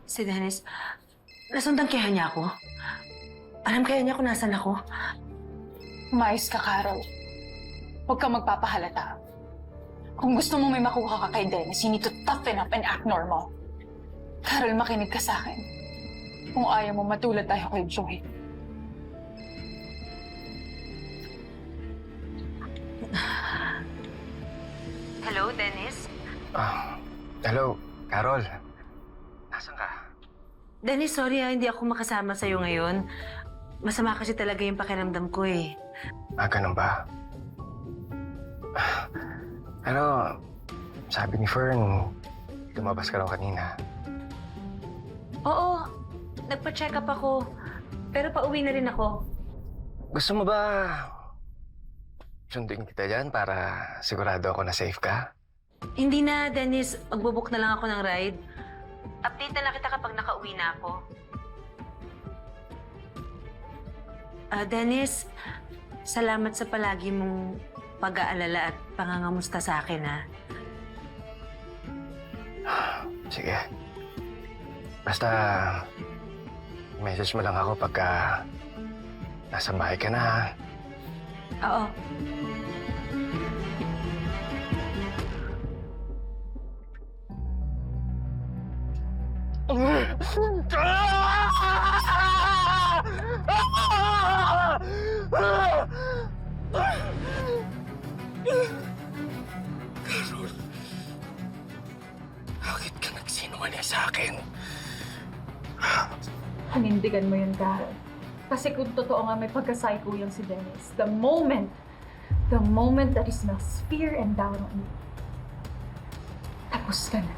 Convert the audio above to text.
Si Dennis, nasundan kaya niya ako? Alam kaya niya kung nasan ako? Umayos ka, Carol. Huwag kang magpapahalata. Kung gusto mo may makuha ka kay Dennis, you need to toughen up and act normal. Carol, makinig ka sa akin. Kung ayaw mo, matulad tayo kay Joy. Hello, Dennis? Hello, Carol. Nasaan ka? Dennis, sorry hindi ako makasama sa'yo ngayon. Masama kasi talaga yung pakiramdam ko eh. Ganun ba? Ano, sabi ni Fern, lumabas ka raw kanina. Oo, nagpa-check up ako. Pero pauwi na rin ako. Gusto mo ba sundin kita dyan para sigurado ako na safe ka? Hindi na, Dennis. Magbubook na lang ako ng ride. Update na lang kita kapag nakauwi na ako. Dennis, salamat sa palagi mong pag-aalala at pangangamusta sa akin, ha? Sige. Basta, message mo lang ako pagka nasa bahay ka na, ha? Oo. Carol, bakit ka nagsinungaling sa akin? Panindigan mo yun, Carol. Kasi kung totoo nga may pagka-psycho yung si Dennis, the moment that he smells fear and doubt on you, tapos ka na.